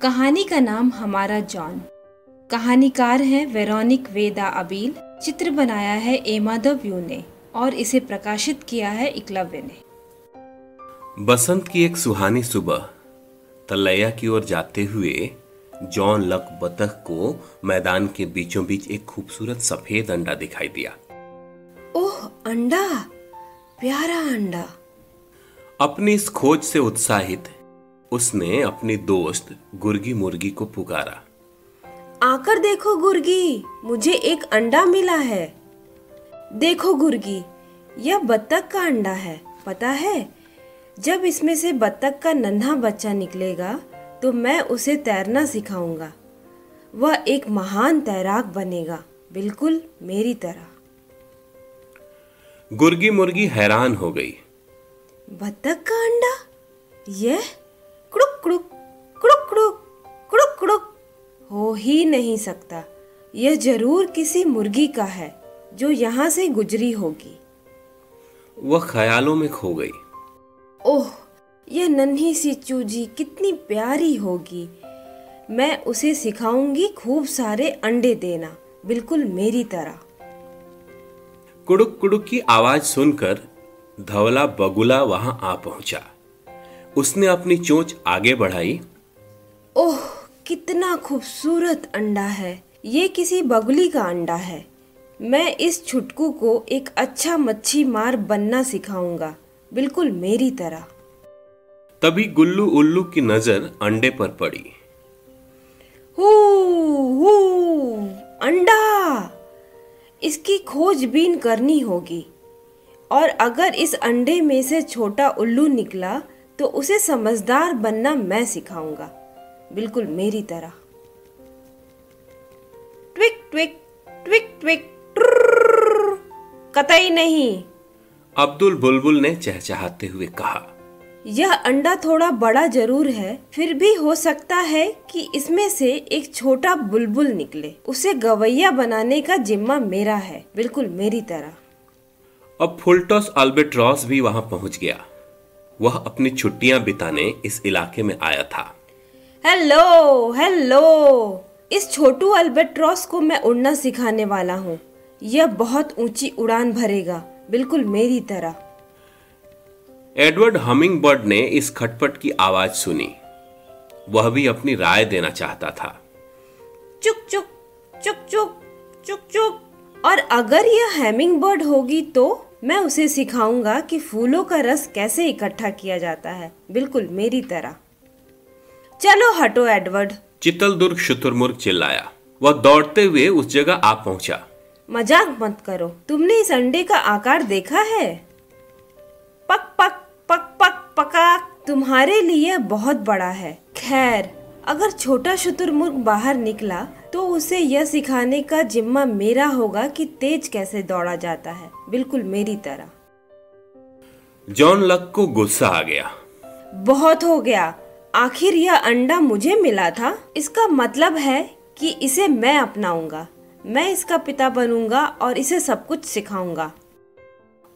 कहानी का नाम हमारा जॉन। कहानीकार हैं वेरोनिक वेदा अबील। चित्र बनाया है एमा द व्यू ने और इसे प्रकाशित किया है एकलव्य ने। बसंत की एक सुहानी सुबह तलैया की ओर जाते हुए जॉन लक बतख को मैदान के बीचों बीच एक खूबसूरत सफेद अंडा दिखाई दिया। ओह, अंडा, प्यारा अंडा। अपनी इस खोज से उत्साहित उसने अपनी दोस्त गुर्गी मुर्गी को पुकारा। आकर देखो गुर्गी, मुझे एक अंडा मिला है। देखो गुर्गी, यह बत्तख का अंडा है। पता है, जब इसमें से बत्तख का नन्हा बच्चा निकलेगा तो मैं उसे तैरना सिखाऊंगा। वह एक महान तैराक बनेगा, बिल्कुल मेरी तरह। गुर्गी मुर्गी हैरान हो गई। बत्तख का अंडा? यह कुड़ुक कुड़ुक कुड़ुक कुड़ुक कुड़ुक कुड़ुक हो ही नहीं सकता। यह जरूर किसी मुर्गी का है जो यहाँ से गुजरी होगी। वह ख्यालों में खो गई। ओह, यह नन्ही सी चूजी कितनी प्यारी होगी। मैं उसे सिखाऊंगी खूब सारे अंडे देना, बिल्कुल मेरी तरह। कुड़ुक कुड़ुक की आवाज सुनकर धवला बगुला वहां आ पहुंचा। उसने अपनी चोंच आगे बढ़ाई। ओह, कितना खूबसूरत अंडा है। ये किसी बगुली का अंडा है। मैं इस छुटकू को एक अच्छा मच्छी मार बनना सिखाऊंगा, बिल्कुल मेरी तरह। तभी गुल्लू उल्लू की नजर अंडे पर पड़ी। हू हू, अंडा! इसकी खोजबीन करनी होगी, और अगर इस अंडे में से छोटा उल्लू निकला तो उसे समझदार बनना मैं सिखाऊंगा, बिल्कुल मेरी तरह। ट्विक ट्विक ट्विक ट्विक ट्रुर्र, कतई नहीं, अब्दुल बुलबुल ने चहचहाते हुए कहा। यह अंडा थोड़ा बड़ा जरूर है, फिर भी हो सकता है कि इसमें से एक छोटा बुलबुल निकले। उसे गवैया बनाने का जिम्मा मेरा है, बिल्कुल मेरी तरह। अब फुलटॉस अल्बेट्रॉस भी वहां पहुंच गया। वह अपनी छुट्टियां बिताने इस इलाके में आया था। हेलो हेलो, इस छोटू अल्बेट्रॉस को मैं उड़ना सिखाने वाला हूँ। यह बहुत ऊंची उड़ान भरेगा, बिल्कुल मेरी तरह। एडवर्ड हमिंग बर्ड ने इस खटपट की आवाज सुनी। वह भी अपनी राय देना चाहता था। चुक चुक चुक चुक चुक चुक। और अगर यह हमिंग बर्ड होगी तो मैं उसे सिखाऊंगा कि फूलों का रस कैसे इकट्ठा किया जाता है, बिल्कुल मेरी तरह। चलो हटो एडवर्ड, चितलदुर्ग शुतुरमुर्ग चिल्लाया। वह दौड़ते हुए उस जगह आ पहुंचा। मजाक मत करो। तुमने इस अंडे का आकार देखा है? पक पक पक पक पका, तुम्हारे लिए बहुत बड़ा है। खैर, अगर छोटा शुतुरमुर्ग बाहर निकला तो उसे यह सिखाने का जिम्मा मेरा होगा कि तेज कैसे दौड़ा जाता है, बिल्कुल मेरी तरह। जॉन लक को गुस्सा आ गया। बहुत हो गया। आखिर यह अंडा मुझे मिला था। इसका मतलब है कि इसे मैं अपनाऊंगा। मैं इसका पिता बनूंगा और इसे सब कुछ सिखाऊंगा।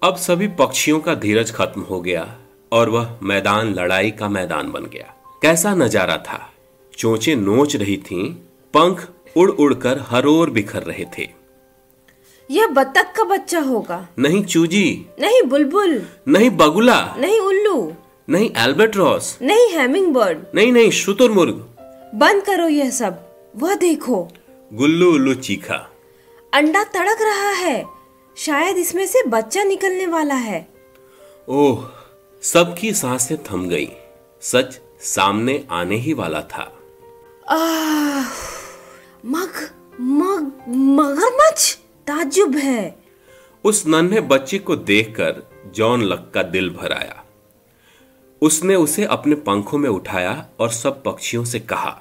अब सभी पक्षियों का धीरज खत्म हो गया और वह मैदान लड़ाई का मैदान बन गया। कैसा नजारा था। चोंचें नोच रही थीं, पंख उड़ उड़कर हर ओर बिखर रहे थे। यह बत्तख का बच्चा होगा। नहीं चूजी, नहीं बुलबुल, नहीं बगुला, नहीं उल्लू, नहीं एल्बेट्रॉस, नहीं हैमिंग बर्ड, नहीं नहीं शुतुरमुर्ग। बंद करो यह सब। वह देखो, गुल्लू उल्लू चीखा। अंडा तड़क रहा है। शायद इसमें से बच्चा निकलने वाला है। ओह, सबकी सांसें थम गई। सच सामने आने ही वाला था। मगरमच्छ! ताज्जुब है। उस नन्हे बच्चे को देखकर जॉन लक का दिल भर आया। उसने उसे अपने पंखों में उठाया और सब पक्षियों से कहा,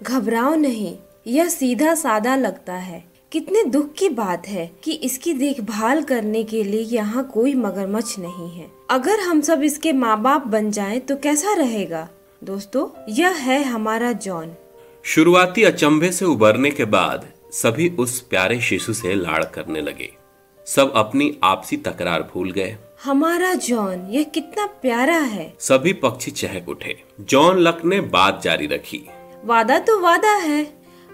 घबराओ नहीं, यह सीधा सादा लगता है। कितने दुख की बात है कि इसकी देखभाल करने के लिए यहाँ कोई मगरमच्छ नहीं है। अगर हम सब इसके माँ बाप बन जाएं तो कैसा रहेगा? दोस्तों, यह है हमारा जॉन। शुरुआती अचंभे से उबरने के बाद सभी उस प्यारे शिशु से लाड़ करने लगे। सब अपनी आपसी तकरार भूल गए। हमारा जॉन, यह कितना प्यारा है। सभी पक्षी चहक उठे। जॉन लक ने बात जारी रखी। वादा तो वादा है।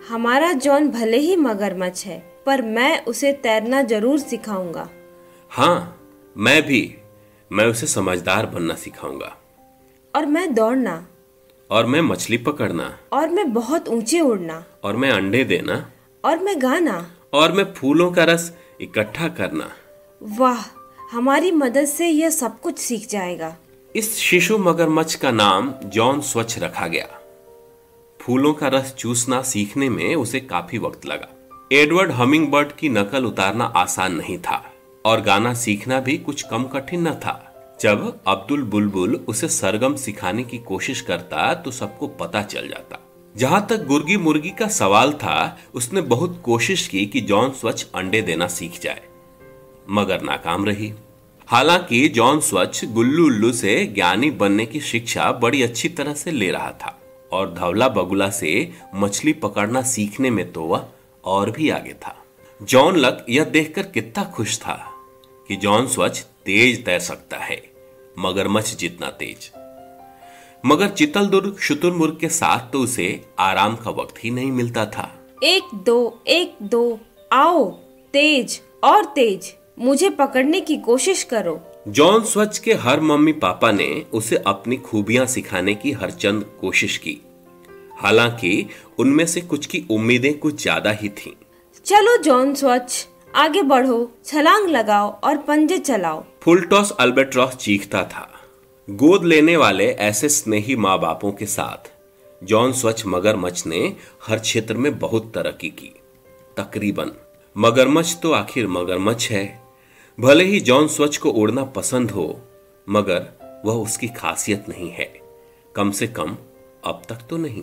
हमारा जॉन भले ही मगरमच्छ है, पर मैं उसे तैरना जरूर सिखाऊंगा। हाँ, मैं उसे समझदार बनना सिखाऊंगा। और मैं दौड़ना। और मैं मछली पकड़ना। और मैं बहुत ऊंचे उड़ना। और मैं अंडे देना। और मैं गाना। और मैं फूलों का रस इकट्ठा करना। वाह, हमारी मदद से यह सब कुछ सीख जाएगा। इस शिशु मगरमच्छ का नाम जॉन स्वच्छ रखा गया। फूलों का रस चूसना सीखने में उसे काफी वक्त लगा। एडवर्ड हमिंगबर्ड की नकल उतारना आसान नहीं था और गाना सीखना भी कुछ कम कठिन न था। जब अब्दुल बुलबुल उसे सरगम सिखाने की कोशिश करता तो सबको पता चल जाता। जहां तक गुर्गी मुर्गी का सवाल था, उसने बहुत कोशिश की कि जॉन स्वच्छ अंडे देना सीख जाए, मगर नाकाम रही। हालांकि जॉन स्वच्छ गुल्लू उल्लू से ज्ञानी बनने की शिक्षा बड़ी अच्छी तरह से ले रहा था और धवला बगुला से मछली पकड़ना सीखने में तो वह और भी आगे था। जॉन लक यह देखकर कितना खुश था कि जॉन स्वच्छ तेज तैर सकता है, मगरमच्छ जितना तेज। मगर चितलदुर्ग शुतुरमुर्ग के साथ तो उसे आराम का वक्त ही नहीं मिलता था। 1 2 1 2 आओ, तेज और तेज, मुझे पकड़ने की कोशिश करो। जॉन स्वच्छ के हर मम्मी पापा ने उसे अपनी खूबियां सिखाने की हरचंद कोशिश की। हालांकि उनमें से कुछ की उम्मीदें कुछ ज्यादा ही थीं। चलो जॉन स्वच्छ, आगे बढ़ो, छलांग लगाओ और पंजे चलाओ। फुलटॉस अल्बाट्रॉस चीखता था। गोद लेने वाले ऐसे स्नेही माँ बापों के साथ जॉन स्वच्छ मगरमच्छ ने हर क्षेत्र में बहुत तरक्की की। तकरीबन मगरमच्छ तो आखिर मगरमच्छ है। भले ही जॉन स्वच्छ को उड़ना पसंद हो, मगर वह उसकी खासियत नहीं है, कम से कम अब तक तो नहीं।